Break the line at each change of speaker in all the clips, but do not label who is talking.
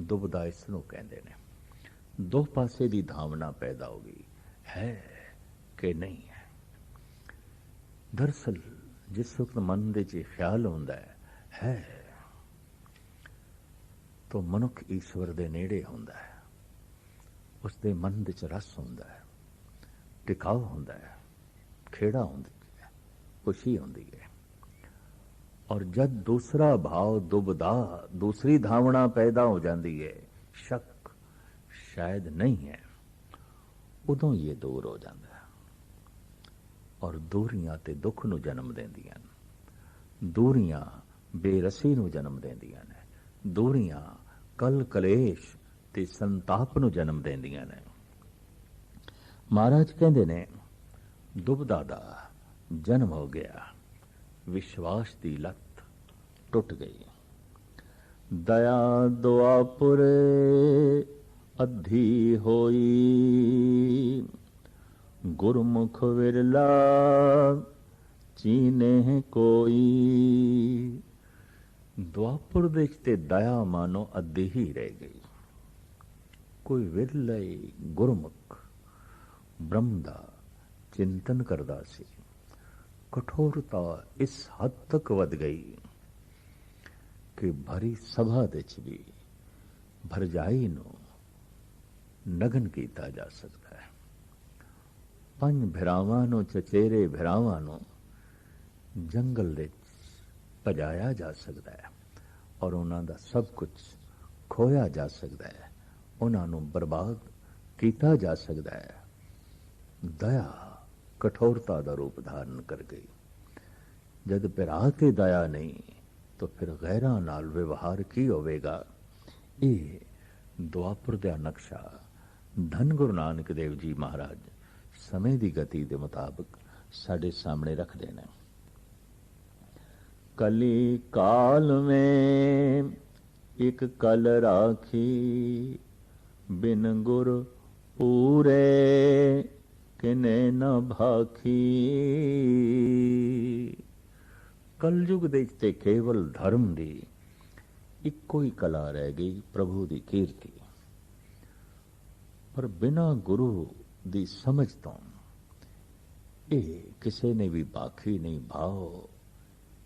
ਦੁਬਦਾ ਇਸ ਨੂੰ ਕਹਿੰਦੇ ਨੇ। ਦੋ ਪਾਸੇ ਦੀ ਧਾਵਨਾ ਪੈਦਾ ਹੋ ਗਈ, ਹੈ ਕਿ ਨਹੀਂ ਹੈ। ਦਰਅਸਲ ਜਿਸ ਵਕਤ ਮਨ ਦੇ 'ਚ ਖਿਆਲ ਹੁੰਦਾ ਹੈ ਤਾਂ ਮਨੁੱਖ ਈਸ਼ਵਰ ਦੇ ਨੇੜੇ ਹੁੰਦਾ ਹੈ, ਉਸ ਦੇ ਮਨ ਦੇ 'ਚ ਰਸ ਹੁੰਦਾ ਹੈ, ਟਿਕਾਓ ਹੁੰਦਾ ਹੈ, ਖੇੜਾ ਹੁੰਦੀ ਹੈ, ਖੁਸ਼ੀ ਹੁੰਦੀ ਹੈ। ਔਰ ਜਦ ਦੂਸਰਾ ਭਾਵ ਦੁਬਦਾ, दूसरी धावना पैदा हो जाती है, शक शायद नहीं है, उदों ये दूर हो जाता है। और दूरियां ते दुख ਨੂੰ जन्म देंदियां ने, दूरियां बेरसी ਨੂੰ जन्म देंदियां ने, दूरियां कल कलेश ते संताप ਨੂੰ जन्म देंदियां ने। महाराज कहते ने दुबदा दा जन्म हो गया, विश्वास की लत टुट गई। दया दुआपुरे अधी होई, गुरमुख विरला चीने कोई। दुआपुर दे ते दया मानो अधी ही रह गई। कोई विरले गुरमुख ब्रह्म दा चिंतन करदा सी। कठोरता इस हद तक वध गई कि भरी सभा दे च भी भरजाई नूं नगन कीता जा सकता है। पंज भिरावां नूं, चचेरे भिरावां नूं जंगल दे भजाया जा सकता है और उन्हां दा सब कुछ खोया जा सकता है, उन्हां नूं बर्बाद कीता जा सकता है। दया कठोरता का रूप धारण कर गई। जद पिरा ते दया नहीं तो फिर गैरां नाल व्यवहार की होवेगा। ये दुआपुर दा नक्शा धन गुरु नानक देव जी महाराज समय की गति के मुताबिक साडे सामने रख देना। कली काल में एक कल राखी, बिन गुर पूरे किने न भाखी। कलयुग दे ते केवल धर्म दी इक्को ही कला रह गई, प्रभु दी कीर्ति। पर बिना गुरु दी समझ तो ये किसी ने भी भाखी नहीं, भाव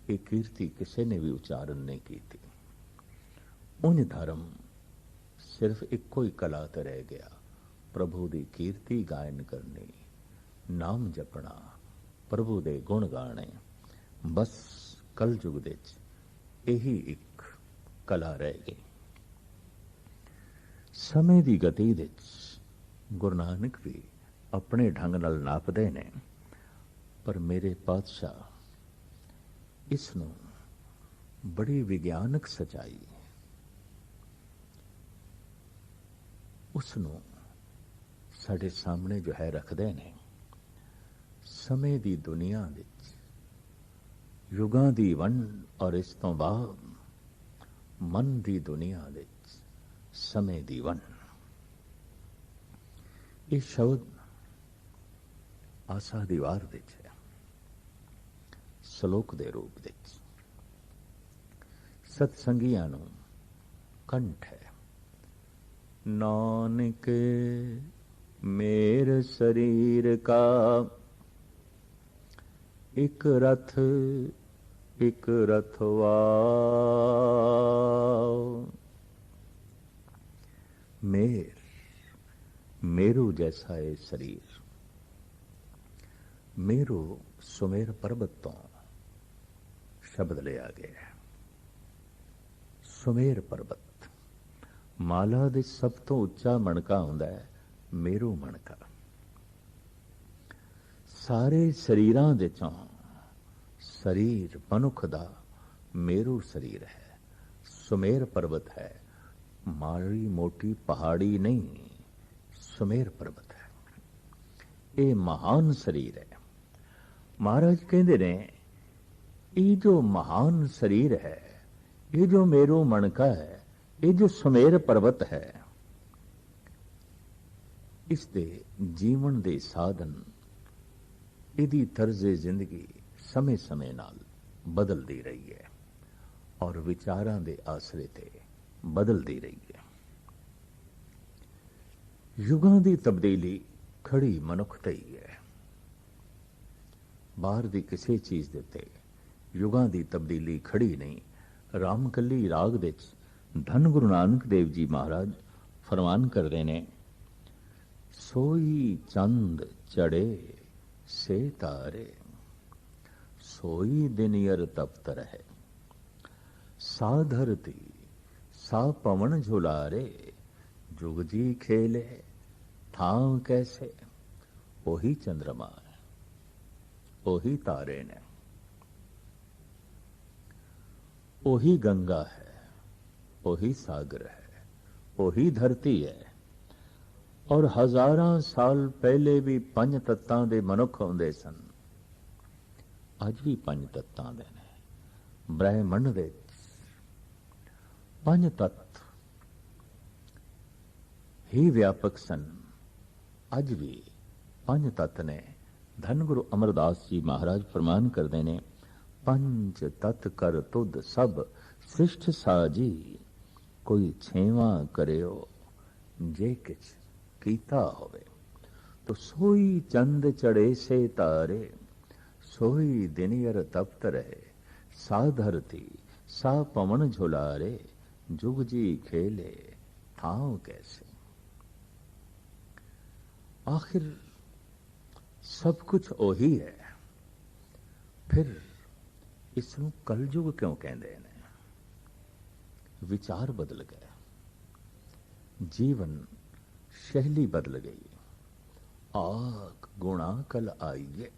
ये कीर्ति किसी ने भी उच्चारण नहीं की थी। उन धर्म सिर्फ इक्को ही कला तो रह गया, प्रभु दी कीर्ति गायन करनी, नाम जपना, प्रभु दे गुण गाने। बस कलयुग दे यही एक कला रह गई। समय की गति दे गुरु नानक भी अपने ढंग नाल नापदे ने, पर मेरे पातशाह इसनूं बड़ी विज्ञानक सच्चाई उसनूं साडे सामने जो है रखदे ने। समय दी दुनिया विच युगां दी वंड और इस तो बाद मन दी दुनिया विच समय दी वंड। ये शब्द आसा दीवार विच है, सलोक दे रूप विच। सत्संगियां नूं कंठ है। नानक मेर शरीर का एक रथ रथवा। मेर मेरू जैसा है शरीर। मेरू सुमेर पर्वत तो शब्द लिया गया है। सुमेर पर्वत माला दे सब तो उच्चा मणका हुंदा है मेरू मणका। सारे शरीरां दे चों शरीर मनुख दा मेरू शरीर है, सुमेर पर्वत है। माड़ी मोटी पहाड़ी नहीं, सुमेर पर्वत है। ये महान शरीर है। महाराज कहते ने ये जो महान शरीर है, ये जो मेरू मणका है, ये जो सुमेर पर्वत है, इसके जीवन दे साधन, इदी तर्जे जिंदगी समय समय नाल बदलती रही है और विचारां दे आसरे ते बदलती रही है। ਯੁਗਾਂ ਦੀ ਤਬਦੀਲੀ ਖੜੀ ਮਨੁੱਖ ਤੇ ਹੀ ਹੈ। ਬਾਹਰ ਦੀ ਕਿਸੇ ਚੀਜ਼ ਦੇ ਉੱਤੇ ਯੁਗਾਂ ਦੀ ਤਬਦੀਲੀ ਖੜੀ ਨਹੀਂ। ਰਾਮਕਲੀ ਰਾਗ ਵਿੱਚ ਧੰਨ ਗੁਰੂ ਨਾਨਕ ਦੇਵ ਜੀ ਮਹਾਰਾਜ ਫਰਮਾਨ ਕਰਦੇ ਨੇ, ਸੋਈ ਚੰਦ ਚੜੇ ਸੇ ਤਾਰੇ, ਸੋਈ ਦਿਨਯਰ ਤਪਤ ਰਹੇ, ਸਾ ਧਰਤੀ ਸਾ ਪਵਨ ਝੁਲਾਰੇ, जुग जी खेले थां कैसे। ओही चंद्रमा है, ओही तारे ने, ओही गंगा है, ओही सागर है, ओही धरती है। और हजारां साल पहले भी पंज तत्तां दे मनुख होंदे सन, अज भी पंज तत्तां दे ने। ब्रह्मंड दे पंज तत्त ही व्यापक सन, अज भी पंज तत्त ने। धन गुरु अमरदास जी महाराज फरमान करते ने, पंच तत्त कर तुद सब सृष्ट साजी, कोई छेवां करियो जे किछ कीता होवे। तो सोई चंद चढ़े से तारे, सोई दिनयर तपत रहे, सा धरती सा पवन झुलारे, जुग जी खेले थां कैसे। आखिर सब कुछ ओही है, फिर इसनूं कलयुग क्यों कहते हैं? विचार बदल गए, जीवन शैली बदल गई। आग गुणा कल आईए।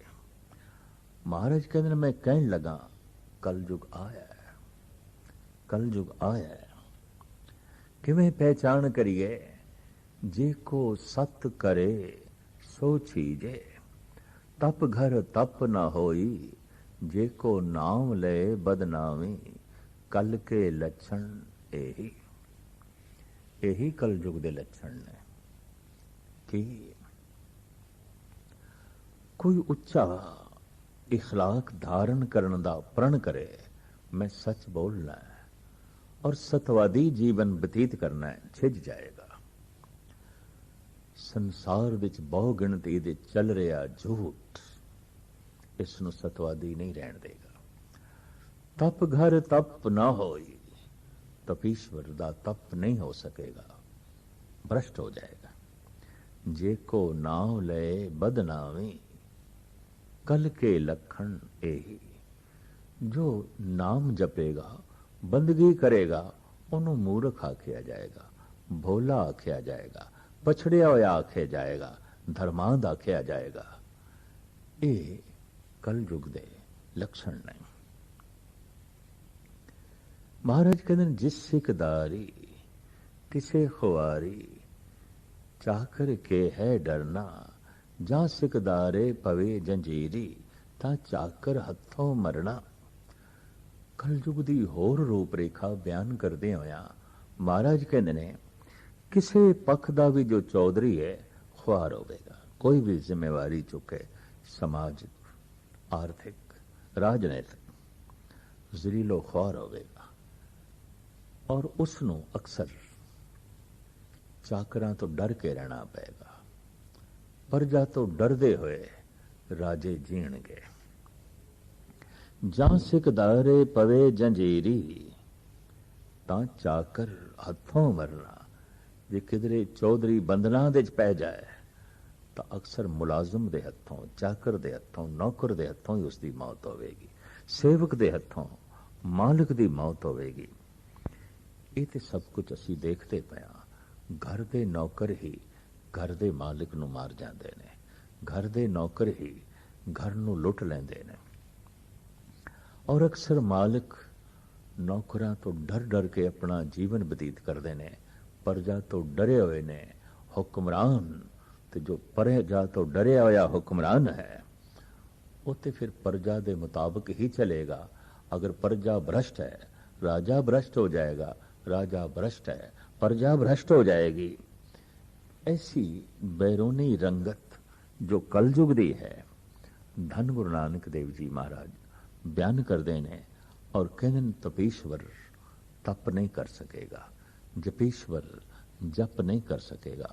महाराज कहते हैं, मैं कहने लगा कलयुग आया है, कलयुग आया है। किवें पहचान करिए? जे को सत करे सो छीजे, तप घर तप न होई, जे को नाम ले बदनामी, कल के लक्षण यही। यही कलयुग दे लक्षण ने कि कोई उच्चा इखलाक धारण करने दा प्रण करे, मैं सच बोलना है और सतवादी जीवन बतीत करना है, छिज जाएगा। संसार विच बहु गिणती दे चल रहा झूठ इसनूं सतवादी नहीं रहन देगा। तप घर तप ना होई, तपीश्वर दा तप नहीं हो सकेगा, भ्रष्ट हो जाएगा। जे को नाम ले बदनामी, कल के लक्षण यही। जो नाम जपेगा, बंदगी करेगा, उन्हों मूर्ख आख्या जाएगा, भोला आख्या जाएगा, पछड़िया होया आख्या जाएगा, धर्मांध आख्या जाएगा। ये कलयुग दे लक्षण ने। महाराज कहते हैं, जिस सिकदारी किसे खुआरी, चाकर के है डरना, जा सिकदारे पवे जंजीरी, ता चाकर हथों मरना। कलयुग दी होर रूपरेखा बयान करदे होया महाराज कहते ने, किसी पक्ष का भी जो चौधरी है खुआर होगा, कोई भी जिम्मेवारी चुके, समाजिक, आर्थिक, राजनैतिक, जरीलो खुआर होगा। और उसनों अक्सर चाकरां तो डर के रहना पेगा, प्रजा तो डरदे हुए राजे जीणगे। जां सिकदारे पवे जंजीरी, तां चाकर हथों मरना। जे किधरे चौधरी बंधना दे पै जाए तो अक्सर मुलाजम दे हथों, चाकर दे हथों, नौकर दे हथों ही उसकी मौत होगी, सेवक दे हथों, मालिक की मौत होगी। ये तो सब कुछ असी देखते पे हाँ। घर दे नौकर ही घर दे मालिक नूं मार जाते ने, घर दे नौकर ही घर नूं लुट लेंदे ने। और अक्सर मालिक नौकरां तो डर डर के अपना जीवन बतीत करते हैं। प्रजा तो डरे हुए ने हुक्मरान, तो जो प्रजा तो डरे होया हुक्मरान है, वो तो फिर प्रजा के मुताबिक ही चलेगा। अगर प्रजा भ्रष्ट है, राजा भ्रष्ट हो जाएगा, राजा भ्रष्ट है, प्रजा भ्रष्ट हो जाएगी। ऐसी बैरूनी रंगत जो कलयुग दी है, धन गुरु नानक देव जी महाराज बयान कर देने और कहने, तपीश्वर तप नहीं कर सकेगा, जपीश्वर जप नहीं कर सकेगा,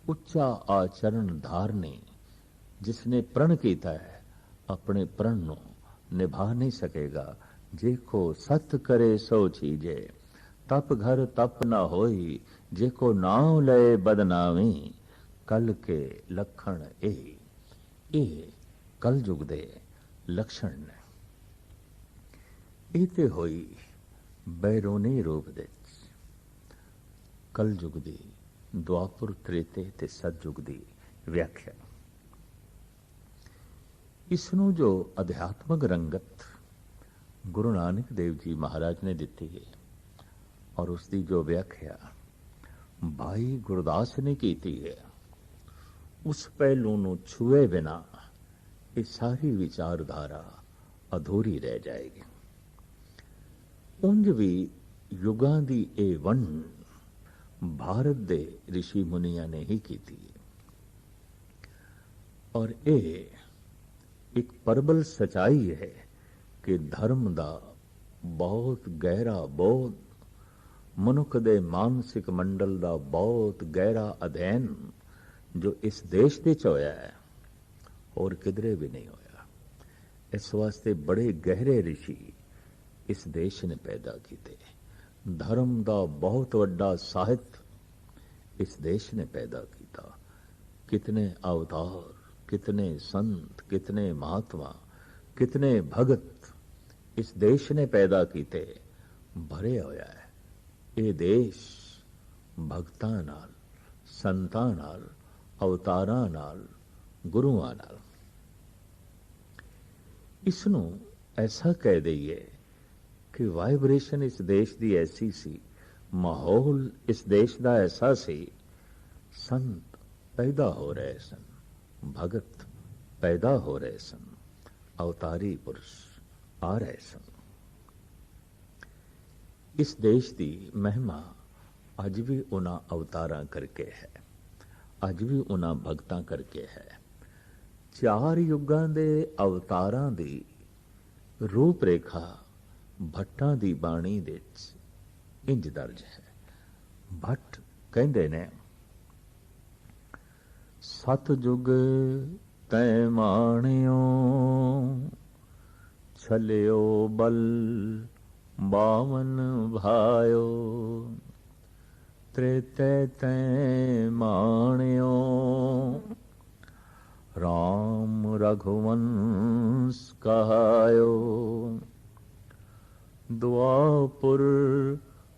ਉੱਚਾ ਆਚਰਨ ਧਾਰਨੀ, जिसने प्रण कीता है अपने प्रण नु निभा नहीं सकेगा। जेको सत करे सो चीजे, तप घर तप न होई, जेको नाम लए बदनामी, कल के लक्षण ए कल युग दे लक्षण ने। ਇਹ ਤੇ ਹੋਈ ਬੈਰੋਨੀ ਰੂਪ ਦੇ ਕਲ ਯੁਗ ਦੀ, ਦੁਆਪੁਰ ਤ੍ਰੇਤੇ ਤੇ ਸਤਯੁਗ ਦੀ ਵਿਆਖਿਆ। ਇਸ ਨੂੰ ਜੋ ਅਧਿਆਤਮਕ ਰੰਗਤ ਗੁਰੂ ਨਾਨਕ ਦੇਵ ਜੀ ਮਹਾਰਾਜ ਨੇ ਦਿੱਤੀ ਹੈ ਔਰ ਉਸ ਦੀ ਜੋ ਵਿਆਖਿਆ ਭਾਈ ਗੁਰਦਾਸ ਨੇ ਕੀਤੀ ਹੈ, ਉਸ ਪਹਿਲੂ ਨੂੰ ਛੂਏ ਬਿਨਾ ਇਹ ਸਾਰੀ ਵਿਚਾਰਧਾਰਾ ਅਧੂਰੀ ਰਹਿ ਜਾਏਗੀ। ਉਂਝ ਵੀ ਯੁਗਾਂ ਦੀ ਇਹ ਵੰਡ ਭਾਰਤ ਦੇ ਰਿਸ਼ੀ ਮੁਨੀਆਂ ਨੇ ਹੀ ਕੀਤੀ ਹੈ ਔਰ ਇਹ ਇੱਕ ਪ੍ਰਬਲ ਸਚਾਈ ਹੈ ਕਿ ਧਰਮ ਦਾ ਬਹੁਤ ਗਹਿਰਾ ਬੋਧ, ਮਨੁੱਖ ਦੇ ਮਾਨਸਿਕ ਮੰਡਲ ਦਾ ਬਹੁਤ ਗਹਿਰਾ ਅਧਿਐਨ ਜੋ ਇਸ ਦੇਸ਼ ਦੇ ਚ ਹੋਇਆ ਹੈ ਹੋਰ ਕਿਧਰੇ ਵੀ ਨਹੀਂ ਹੋਇਆ। ਇਸ ਵਾਸਤੇ ਬੜੇ ਗਹਿਰੇ ਰਿਸ਼ੀ ਇਸ ਦੇਸ਼ ਨੇ ਪੈਦਾ ਕੀਤੇ। ਧਰਮ ਦਾ ਬਹੁਤ ਵੱਡਾ ਸਾਹਿਤ ਇਸ ਦੇਸ਼ ਨੇ ਪੈਦਾ ਕੀਤਾ। ਕਿਤਨੇ ਅਵਤਾਰ, ਕਿਤਨੇ ਸੰਤ, ਕਿਤਨੇ ਮਹਾਤਮਾ, ਕਿਤਨੇ ਭਗਤ ਇਸ ਦੇਸ਼ ਨੇ ਪੈਦਾ ਕੀਤੇ। ਭਰਿਆ ਹੋਇਆ ਹੈ ਇਹ ਦੇਸ਼ ਭਗਤਾਂ ਨਾਲ, ਸੰਤਾਂ ਨਾਲ, ਅਵਤਾਰਾਂ ਨਾਲ, ਗੁਰੂਆਂ ਨਾਲ। ਇਸ ਨੂੰ ਐਸਾ ਕਹਿ ਦਈਏ ਕਿ ਵਾਈਬ੍ਰੇਸ਼ਨ ਇਸ ਦੇਸ਼ ਦੀ ਐਸੀ ਸੀ, ਮਾਹੌਲ ਇਸ ਦੇਸ਼ ਦਾ ਐਸਾ ਸੀ, ਸੰਤ ਪੈਦਾ ਹੋ ਰਹੇ ਸਨ, ਭਗਤ ਪੈਦਾ ਹੋ ਰਹੇ ਸਨ, ਅਵਤਾਰੀ ਪੁਰਸ਼ ਆ ਰਹੇ ਸਨ। ਇਸ ਦੇਸ਼ ਦੀ ਮਹਿਮਾ ਅੱਜ ਵੀ ਉਹਨਾਂ ਅਵਤਾਰਾਂ ਕਰਕੇ ਹੈ, ਅੱਜ ਵੀ ਉਹਨਾਂ ਭਗਤਾਂ ਕਰਕੇ ਹੈ। ਚਾਰ ਯੁੱਗਾਂ ਦੇ ਅਵਤਾਰਾਂ ਦੀ ਰੂਪ ਰੇਖਾ ਭੱਟਾਂ ਦੀ ਬਾਣੀ ਵਿੱਚ ਇੰਜ ਦਰਜ ਹੈ। ਭੱਟ ਕਹਿੰਦੇ ਨੇ, ਸਤਜੁਗ ਤੈ ਮਾਣਿਓ, ਛਲਿਓ ਬਲ ਬਾਵਨ ਭਾਇਓ, ਤ੍ਰੇਤੈ ਤੈ ਮਾਣਿਓ, ਰਾਮ ਰਘੁਵੰਸ ਕਹਾਇਓ, ਦੁਆਪੁਰ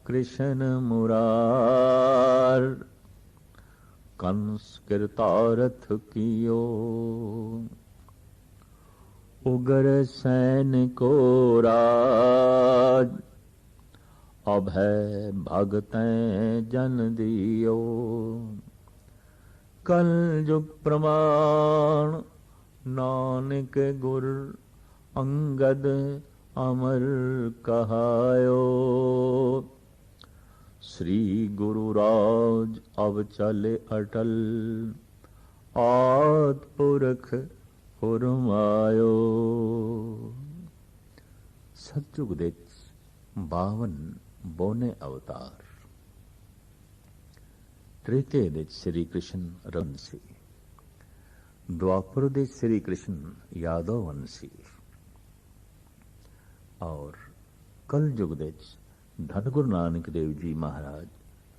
कृष्ण मुरार, कंस कृतारथ कियो, उगर सैन को राज, अभय भगतैं जन दियो, कल युग प्रमाण, नानक गुर अंगद अमर कहायो, श्री गुरु राज अब चले अटल, आद पुरख फुरमायो। सतयुग ਦੇ 52 ਬੋਨੇ ਅਵਤਾਰ, ਤ੍ਰੇਤੇ ਦੇ ਸ੍ਰੀ ਕ੍ਰਿਸ਼ਨ ਰੰਸੀ, ਦੁਆਪਰ ਦੇ ਸ੍ਰੀ ਕ੍ਰਿਸ਼ਨ ਯਾਦਵ ਵੰਸੀ ਔਰ ਕਲ ਯੁਗ ਦੇ ਧੰਨ ਗੁਰੂ ਨਾਨਕ ਦੇਵ ਜੀ ਮਹਾਰਾਜ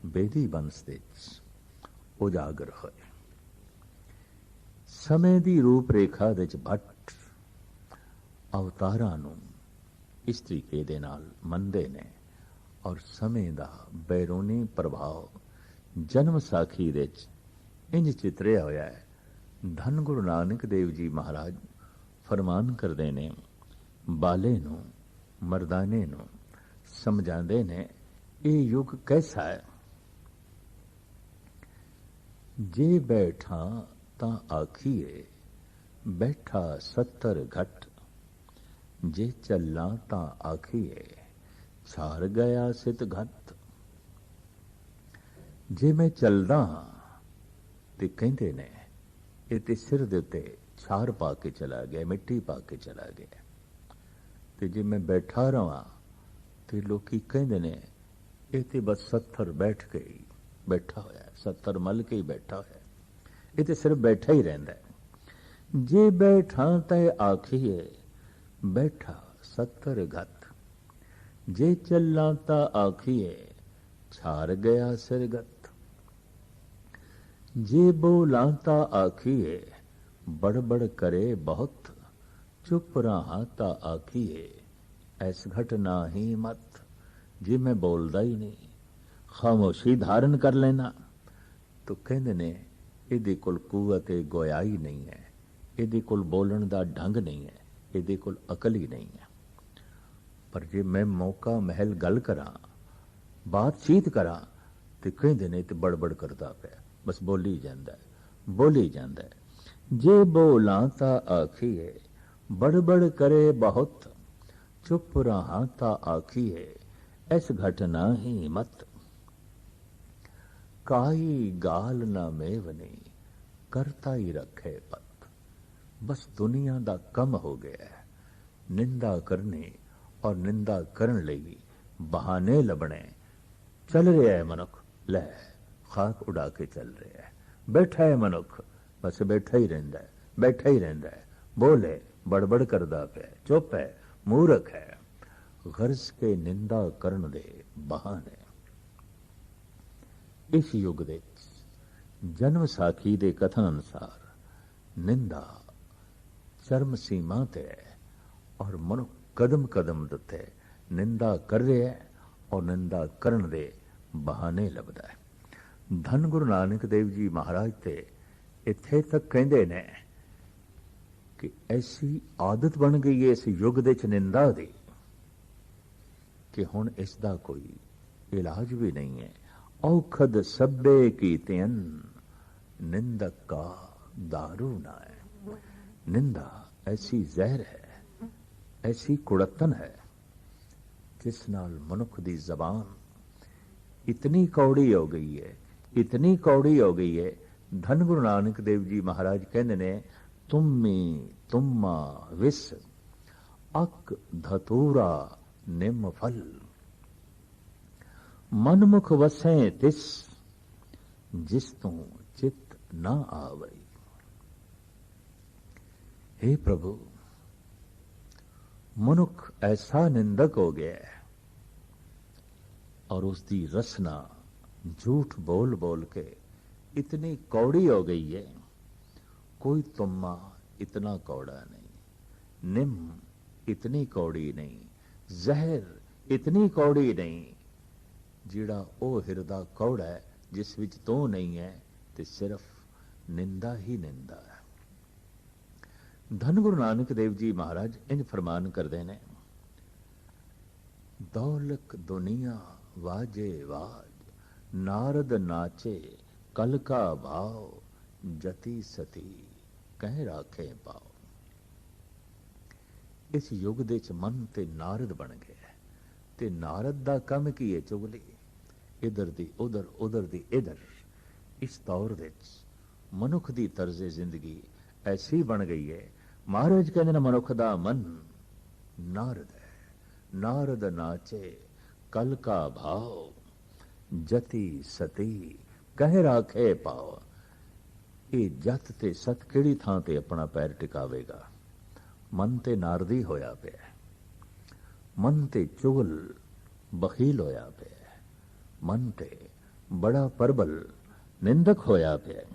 ਬੇਦੀ ਬੰਸ ਦੇ ਉਜਾਗਰ ਹੋਏ। ਸਮੇਂ ਦੀ ਰੂਪ ਰੇਖਾ ਦੇ ਚ ਭੱਟ ਅਵਤਾਰਾਂ ਨੂੰ ਇਸ ਤਰੀਕੇ ਦੇ ਨਾਲ ਮੰਨਦੇ ਨੇ ਔਰ ਸਮੇਂ ਦਾ ਬੈਰੂਨੀ ਪ੍ਰਭਾਵ ਜਨਮ ਸਾਖੀ ਦੇ ਚ ਇੰਜ ਚਿਤਰਿਆ ਹੋਇਆ ਹੈ। ਧੰਨ ਗੁਰੂ ਨਾਨਕ ਦੇਵ ਜੀ ਮਹਾਰਾਜ ਫਰਮਾਨ ਕਰਦੇ ਨੇ, ਬਾਲੇ ਨੂੰ, ਮਰਦਾਨੇ ਨੂੰ ਸਮਝਾਉਂਦੇ ਨੇ, ਇਹ ਯੁੱਗ ਕੈਸਾ ਹੈ। ਜੇ ਬੈਠਾ ਤਾਂ ਆਖੀਏ ਬੈਠਾ 70 ਘਟ, ਜੇ ਚੱਲਾਂ ਤਾਂ ਆਖੀਏ ਛਾਰ ਗਿਆ ਸਿਤ ਘਟ। ਜੇ ਮੈਂ ਚੱਲਦਾ ਤੇ ਕਹਿੰਦੇ ਨੇ ਇਹ ਤੇ ਸਿਰ ਦੇ ਉੱਤੇ ਛਾਰ ਪਾ ਕੇ ਚਲਾ ਗਿਆ, ਮਿੱਟੀ ਪਾ ਕੇ ਚਲਾ ਗਿਆ। ਤੇ ਜੇ ਮੈਂ ਬੈਠਾ ਰਵਾਂ ਤੇ ਲੋਕੀ ਕਹਿੰਦੇ ਨੇ ਇਹ ਤੇ ਬਸ 70 ਬੈਠ ਕੇ ਹੀ ਬੈਠਾ ਹੋਇਆ, 70 ਮਲ ਕੇ ਹੀ ਬੈਠਾ ਹੋਇਆ। ਇਹ ਤੇ ਸਿਰਫ ਬੈਠਾ ਹੀ ਰਹਿੰਦਾ ਹੈ। ਜੇ ਬੈਠਾ ਤੈ ਆਖੀਏ ਬੈਠਾ 70 ਘਤ, ਜੇ ਚੱਲਾਂ ਤਾਂ ਆਖੀਏ ਛਾਰ ਗਿਆ ਸਿਰਗਤ, ਜੇ ਬੋਲਾਂ ਤਾਂ ਆਖੀਏ ਬੜਬੜ ਕਰੇ ਬਹੁਤ, ਚੁੱਪ ਰਹਾ ਤਾਂ ਆਖੀਏ ਐਸ ਘਟਨਾ ਹੀ ਮਤ। ਜੇ ਮੈਂ ਬੋਲਦਾ ਹੀ ਨਹੀਂ, ਖਾਮੋਸ਼ੀ ਧਾਰਨ ਕਰ ਲੈਣਾ, ਤਾਂ ਕਹਿੰਦੇ ਨੇ ਇਹਦੇ ਕੋਲ ਕੂਵਤ ਗੋਇਆਈ ਨਹੀਂ ਹੈ, ਇਹਦੇ ਕੋਲ ਬੋਲਣ ਦਾ ਢੰਗ ਨਹੀਂ ਹੈ, ਇਹਦੇ ਕੋਲ ਅਕਲ ਹੀ ਨਹੀਂ ਹੈ। ਪਰ ਜੇ ਮੈਂ ਮੌਕਾ ਮਹਿਲ ਗੱਲ ਕਰਾਂ, ਬਾਤਚੀਤ ਕਰਾਂ, ਤੇ ਕਹਿੰਦੇ ਨੇ ਤੇ ਬੜਬੜ ਕਰਦਾ ਪਿਆ, ਬਸ ਬੋਲੀ ਜਾਂਦਾ, ਬੋਲੀ ਜਾਂਦਾ। ਜੇ ਬੋਲਾਂ ਤਾਂ ਆਖੀਏ ਬੜਬੜ ਕਰੇ ਬਹੁਤ, ਚੁੱਪ ਰਹਾ ਤਾਂ ਆਖੀਏ ਐਸ ਘਟਨਾ ਹੀ ਮਤ। ਕਾਈ ਗਾਲ ਨਾ ਮੇਵਨੀ ਕਰਤਾ ਹੀ ਰੱਖੇ ਪਤ। ਬਸ ਦੁਨੀਆ ਦਾ ਕੰਮ ਹੋ ਗਿਆ ਹੈ, ਨਿੰਦਾ ਕਰਨੀ ਔਰ ਨਿੰਦਾ ਕਰਨ ਲਈ ਬਹਾਨੇ ਲੱਭਣੇ। ਚੱਲ ਰਿਹਾ ਹੈ ਮਨੁੱਖ, ਲੈ ਖਾਕ ਉਡਾ ਕੇ ਚੱਲ ਰਿਹਾ ਹੈ। ਬੈਠਾ ਹੈ ਮਨੁੱਖ, ਬਸ ਬੈਠਾ ਹੀ ਰਹਿੰਦਾ ਹੈ, ਬੈਠਾ ਹੀ ਰਹਿੰਦਾ ਹੈ। ਬੋਲੇ ਬੜਬੜ ਕਰਦਾ ਪਿਆ, ਚੁੱਪ ਹੈ, ਮੂਰਖ ਹੈ। ਗਰਜ਼ ਕੇ ਨਿੰਦਾ ਕਰਨ ਦੇ ਬਹਾਨੇ। ਇਸ ਯੁੱਗ ਦੇ ਜਨਮ ਸਾਖੀ ਦੇ ਕਥਨ ਅਨੁਸਾਰ ਨਿੰਦਾ ਚਰਮ ਸੀਮਾ ਤੇ ਹੈ, ਔਰ ਮਨੁੱਖ ਕਦਮ ਕਦਮ ਦਿੱਤੇ ਨਿੰਦਾ ਕਰ ਰਿਹਾ ਹੈ ਔਰ ਨਿੰਦਾ ਕਰਨ ਦੇ ਬਹਾਨੇ ਲੱਭਦਾ ਹੈ। ਧੰਨ ਗੁਰੂ ਨਾਨਕ ਦੇਵ ਜੀ ਮਹਾਰਾਜ ਤੇ ਇੱਥੇ ਤੱਕ ਕਹਿੰਦੇ ਨੇ ਕਿ ਐਸੀ ਆਦਤ ਬਣ ਗਈ ਹੈ ਇਸ ਯੁੱਗ ਦੇ ਚ ਨਿੰਦਾ ਦੀ ਕਿ ਹੁਣ ਇਸ ਦਾ ਕੋਈ ਇਲਾਜ ਵੀ ਨਹੀਂ ਹੈ। ਔਖਦ ਸਭੇ ਕੀਤਿਅਨ ਨਿੰਦਕ ਕਾ ਦਾਰੂ ਨਾ ਹੈ। ਨਿੰਦਾ ਐਸੀ ਜ਼ਹਿਰ ਹੈ, ਐਸੀ ਕੁੜੱਤਨ ਹੈ, ਜਿਸ ਨਾਲ ਮਨੁੱਖ ਦੀ ਜ਼ਬਾਨ ਇਤਨੀ ਕੌੜੀ ਹੋ ਗਈ ਹੈ, ਇਤਨੀ ਕੌੜੀ ਹੋ ਗਈ ਹੈ। ਧੰਨ ਗੁਰੂ ਨਾਨਕ ਦੇਵ ਜੀ ਮਹਾਰਾਜ ਕਹਿੰਦੇ ਨੇ ਤੁਮੀ ਤੁਮਾ ਵਿਸ ਅਕ ਧਤੂਰਾ ਨਿਮ ਫਲ, ਮਨਮੁਖ ਵਸੈ ਤਿਸ ਜਿਸ ਤੋਂ ਚਿਤ ਨਾ ਆਵਈ। हे ਪ੍ਰਭੂ, ਮਨੁੱਖ ਐਸਾ ਨਿੰਦਕ ਹੋ ਗਿਆ ਹੈ और उसकी रसना झूठ बोल बोल के इतनी कौड़ी हो गई है, कोई तुम्मा इतना कौड़ा नहीं, निम इतनी कौड़ी नहीं, जहर इतनी कौड़ी नहीं, जिड़ा ओ हिरदा कौड़ा है जिस विच तो नहीं है, ते सिर्फ निंदा ही निंदा है। धन गुरु नानक देव जी महाराज इंज फरमान करते हैं, दौलक दुनिया वाजे वाज, नारद नाचे कल का भाव, जति सती कह राखे पाओ। इस युग दे च मन ते नारद बन गया, ते नारद दा कम की है चुगली, इधर दी उधर उधर दी इधर। इस दौर दे मनुख दी तर्जे जिंदगी ऐसी बन गई है। महाराज कहते हैं मनुख दा मन नारद है, नारद नाचे कल का भाव, जति सती कह राखे पाओ। ये जत ते सत किहड़ी थां ते अपना पैर टिकावेगा। मन ते नारदी होया पिया, मन ते चुगल बखील होया पिया, मन ते बड़ा परबल निंदक होया पिया।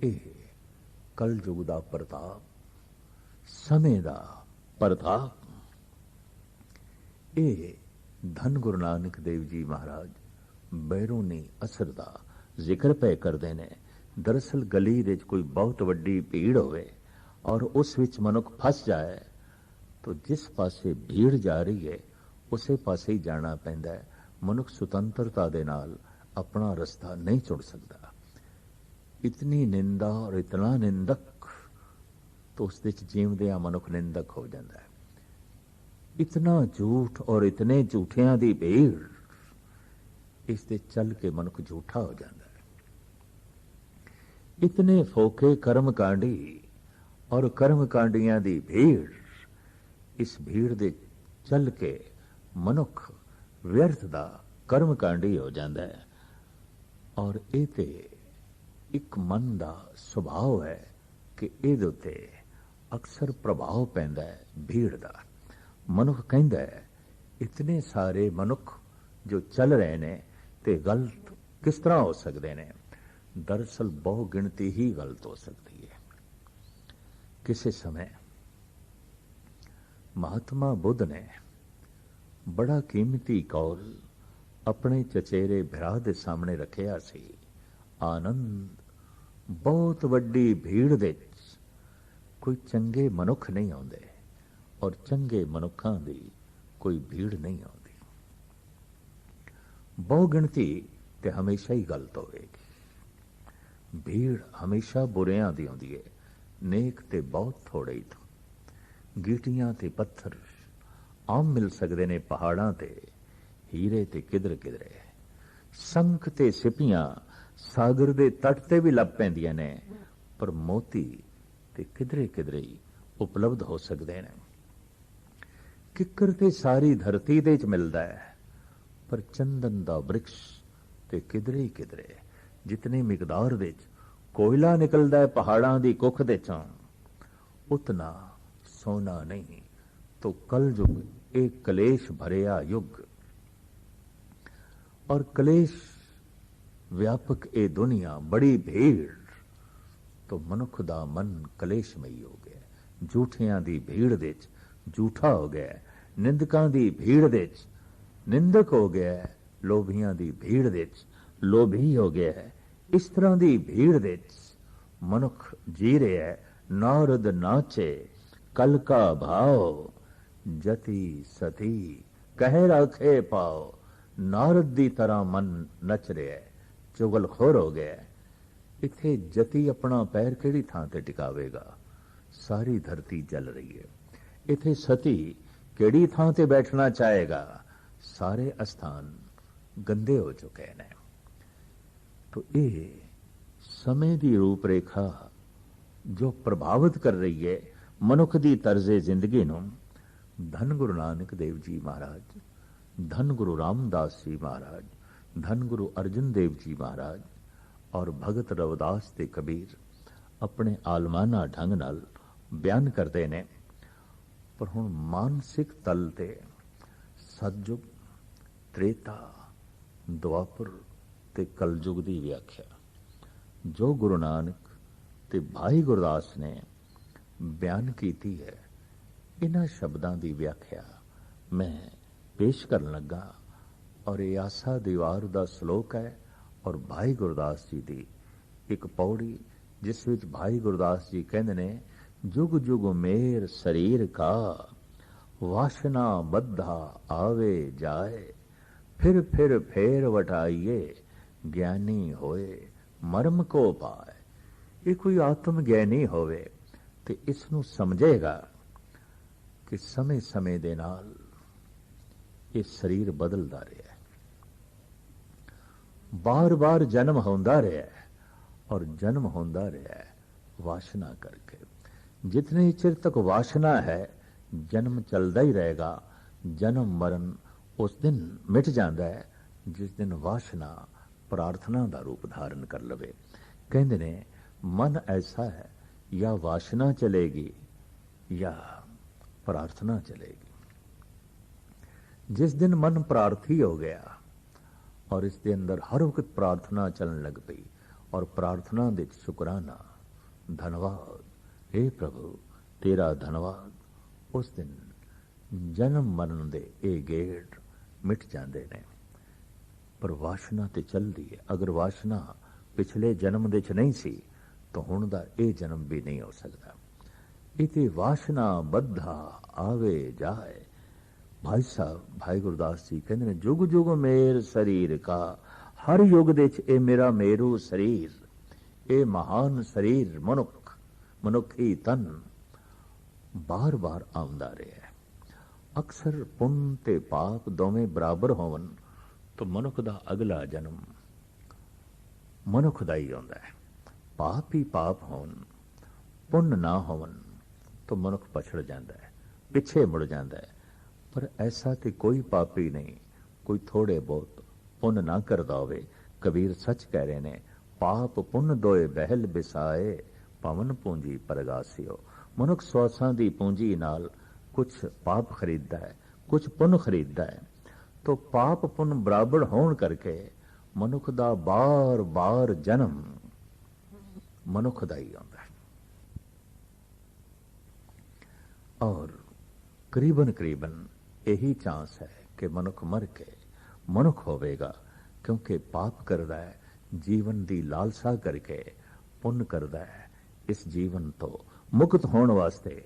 ये कलयुग दा प्रताप, समय दा प्रताप। ये धन गुरु नानक देव जी महाराज बैरूनी असर दा जिक्र पे करते ने। दरअसल गली दे कोई बहुत वड्डी भीड़ होवे और उस विच मनुख फस जाए तो जिस पासे भीड़ जा रही है उसे पासे ही जाना पैंदा है। मनुख सुतंत्रता दे नाल अपना रास्ता नहीं चुन सकता। इतनी निंदा और इतना निंदक तो उस विच जीवदिया मनुख निंदक हो जाता है। इतना झूठ और इतने झूठियां दी भीड़, इस दे चल के मनुख झूठा हो जाता है। इतने फोके कर्म कांडी और कर्म कांडियां दी भीड़, इस भीड़ दे चल के मनुख व्यर्थ दा कर्म कांडी हो जाता है। और ये ते ਇੱਕ ਮਨ ਦਾ ਸੁਭਾਅ ਹੈ ਕਿ ਇਹਦੇ ਉੱਤੇ ਅਕਸਰ ਪ੍ਰਭਾਵ ਪੈਂਦਾ ਹੈ ਭੀੜ ਦਾ। ਮਨੁੱਖ ਕਹਿੰਦਾ ਹੈ ਇਤਨੇ ਸਾਰੇ ਮਨੁੱਖ ਜੋ ਚੱਲ ਰਹੇ ਨੇ ਤੇ ਗਲਤ ਕਿਸ ਤਰ੍ਹਾਂ ਹੋ ਸਕਦੇ ਨੇ। ਦਰਅਸਲ ਬਹੁ ਗਿਣਤੀ ਹੀ ਗਲਤ ਹੋ ਸਕਦੀ ਹੈ। ਕਿਸੇ ਸਮੇਂ ਮਹਾਤਮਾ ਬੁੱਧ ਨੇ ਬੜਾ ਕੀਮਤੀ ਕੌਲ ਆਪਣੇ ਚਚੇਰੇ ਭਰਾ ਦੇ ਸਾਹਮਣੇ ਰੱਖਿਆ ਸੀ। ਆਨੰਦ, ਬਹੁਤ ਵੱਡੀ ਭੀੜ ਦੇ ਵਿੱਚ ਕੋਈ ਚੰਗੇ ਮਨੁੱਖ ਨਹੀਂ ਆਉਂਦੇ ਔਰ ਚੰਗੇ ਮਨੁੱਖਾਂ ਦੀ ਕੋਈ ਭੀੜ ਨਹੀਂ ਆਉਂਦੀ। ਬਹੁ ਗਿਣਤੀ ਤੇ ਹਮੇਸ਼ਾ ਹੀ ਗਲਤ ਹੋਵੇਗੀ। ਭੀੜ ਹਮੇਸ਼ਾ ਬੁਰਿਆਂ ਦੀ ਆਉਂਦੀ ਹੈ। ਨੇਕ ਤੇ ਬਹੁਤ ਥੋੜੇ ਹੀ ਤੋਂ। ਗੀਟੀਆਂ ਤੇ ਪੱਥਰ ਆਮ ਮਿਲ ਸਕਦੇ ਨੇ ਪਹਾੜਾਂ ਤੇ, ਹੀਰੇ ਤੇ ਕਿਧਰ ਕਿਧਰੇ। ਸੰਖ ਤੇ ਸਿੱਪੀਆਂ ਸਾਗਰ ਦੇ ਤੱਟ ਤੇ ਵੀ ਲੱਭ ਪੈਂਦੀਆਂ ਨੇ, ਪਰ ਮੋਤੀ ਤੇ ਕਿਧਰੇ ਕਿਧਰੇ ਹੀ ਉਪਲਬਧ ਹੋ ਸਕਦੇ ਨੇ। ਕਿੱਕਰ ਤੇ ਸਾਰੀ ਧਰਤੀ ਦੇ ਚ ਮਿਲਦਾ ਹੈ, ਪਰ ਚੰਦਨ ਦਾ ਬ੍ਰਿਕਸ਼ ਤੇ ਕਿਧਰੇ ਕਿਧਰੇ। ਜਿਤਨੀ ਮਿਕਦਾਰ ਵਿੱਚ ਕੋਇਲਾ ਨਿਕਲਦਾ ਹੈ ਪਹਾੜਾਂ ਦੀ ਕੁੱਖ ਦੇ ਚੋਂ, ਉਤਨਾ ਸੋਨਾ ਨਹੀਂ। तो कल युग एक कलेश भरिया युग और कलेश व्यापक ए दुनिया बड़ी भीड़। तो मनुख दा मन कलेशमई हो गया। झूठियां दी भीड़ दे झूठा हो गया, निंदकां दी भीड़ दे निंदक हो गया, लोभियां दी भीड़ दे लोभी हो गया है। इस तरह दी भीड़ दे मनुख जी रहा है। नारद नाचे कल का भाव, जति सती कह राखे पाओ। नारद दी तरह मन नच रहा है, चुगलखोर हो गया है। इथे जति अपना पैर किहड़ी थां ते टिकावेगा, सारी धरती जल रही है। इथे सती किहड़ी थां ते बैठना चाहेगा, सारे अस्थान गंदे हो चुके हैं। तो ये समय दी रूपरेखा जो प्रभावित कर रही है मनुख दी तर्जे जिंदगी नूं। धन गुरु नानक देव जी महाराज, धन गुरु रामदास जी महाराज, धन गुरु अर्जन देव जी महाराज और भगत रविदास ते कबीर अपने आलमाना ढंग नाल बयान करते ने। पर हुण मानसिक तल ते सतयुग, त्रेता, द्वापर ते कलयुग दी व्याख्या जो गुरु नानक ते भाई गुरदास ने बयान कीती है, इन्हां शब्दां दी व्याख्या मैं पेश करन लगा। और ये आसा दीवार दा श्लोक है और भाई गुरदास जी दी एक पौड़ी, जिस विच भाई गुरदास जी कहंदे ने, जुग जुग मेर शरीर का, वासना बद्धा आवे जाए, फिर फेर वटाइए, ज्ञानी होए मर्म को पाए। ये कोई आत्म ज्ञानी होवे ते इसनू समझेगा कि समय समय दे नाल ये शरीर बदलदा रहा है, बार बार जन्म होंदा रहा है और जन्म होंदा रहा है वासना करके। जितने चिर तक वासना है जन्म चलता ही रहेगा। जन्म मरण उस दिन मिट जाता है जिस दिन वासना प्रार्थना का रूप धारण कर लवे। कहते ने मन ऐसा है, या वासना चलेगी या प्रार्थना चलेगी। जिस दिन मन प्रार्थी हो गया और इसके अंदर हर वक्त प्रार्थना चलन लग पई और प्रार्थना दे शुकराना, धन्यवाद, हे प्रभु तेरा धन्यवाद, उस दिन जन्म मरण दे ए गेड़ मिट जाते ने। पर वासना ते चलती है। अगर वासना पिछले जन्म दे च नहीं सी तो हुण दा ए जन्म भी नहीं हो सकता। इते वासना बद्धा आवे जाए। भाई साहब भाई गुरदास जी कहते हैं, जुग जुग मेर शरीर का, हर युग दे च ए मेरा मेरू शरीर, ए महान शरीर मनुख, मनुखी तन बार बार आउंदा रहा है। अक्सर पुण्य ते पाप दोवें बराबर होवन तो मनुख दा अगला जन्म मनुख दा ही आउंदा है। पाप ही पाप होन, पुण्य ना होवन तो मनुख पछड़ जाता है, पिछे मुड़ जाता है। पर ऐसा तो कोई पापी नहीं, कोई थोड़े बहुत पुण्य ना करता होवे। कबीर सच कह रहे ने, ਪਾਪ ਪੁੰਨ ਦੋਏ ਬਹਿਲ ਬਿਸਾਏ ਪਵਨ ਪੂੰਜੀ ਪਰਗਾਸਿਓ। ਮਨੁੱਖ ਸਵਾਸਾਂ ਦੀ ਪੂੰਜੀ ਨਾਲ ਕੁਝ ਪਾਪ ਖਰੀਦਦਾ ਹੈ, ਕੁਝ ਪੁੰਨ ਖਰੀਦਦਾ ਹੈ। ਤੋ ਪਾਪ ਪੁੰਨ ਬਰਾਬਰ ਹੋਣ ਕਰਕੇ ਮਨੁੱਖ ਦਾ ਬਾਰ-ਬਾਰ ਜਨਮ ਮਨੁੱਖ ਦਾ ਹੀ ਆਉਂਦਾ ਹੈ। ਔਰ ਕਰੀਬਨ ਇਹੀ ਚਾਂਸ ਹੈ ਕਿ ਮਨੁੱਖ ਮਰ ਕੇ ਮਨੁੱਖ ਹੋਵੇਗਾ, ਕਿਉਂਕਿ ਪਾਪ ਕਰਦਾ ਹੈ ਜੀਵਨ ਦੀ ਲਾਲਸਾ ਕਰਕੇ, ਪੁੰਨ ਕਰਦਾ ਹੈ ਇਸ ਜੀਵਨ ਤੋਂ ਮੁਕਤ ਹੋਣ ਵਾਸਤੇ।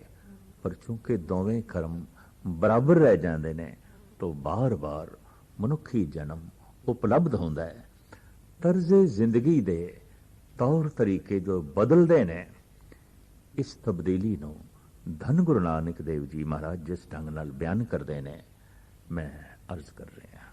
ਪਰ ਚੂੰਕਿ ਦੋਵੇਂ ਕਰਮ ਬਰਾਬਰ ਰਹਿ ਜਾਂਦੇ ਨੇ ਤਾਂ ਬਾਰ-ਬਾਰ ਮਨੁੱਖੀ ਜਨਮ ਉਪਲਬਧ ਹੁੰਦਾ ਹੈ। ਤਰਜ਼ੇ ਜ਼ਿੰਦਗੀ ਦੇ ਤੌਰ ਤਰੀਕੇ ਜੋ ਬਦਲਦੇ ਨੇ, ਇਸ ਤਬਦੀਲੀ ਨੂੰ ਧੰਨ ਗੁਰੂ ਨਾਨਕ ਦੇਵ ਜੀ ਮਹਾਰਾਜ ਜਿਸ ਢੰਗ ਨਾਲ ਬਿਆਨ ਕਰਦੇ ਨੇ, ਮੈਂ ਅਰਜ਼ ਕਰ ਰਿਹਾ।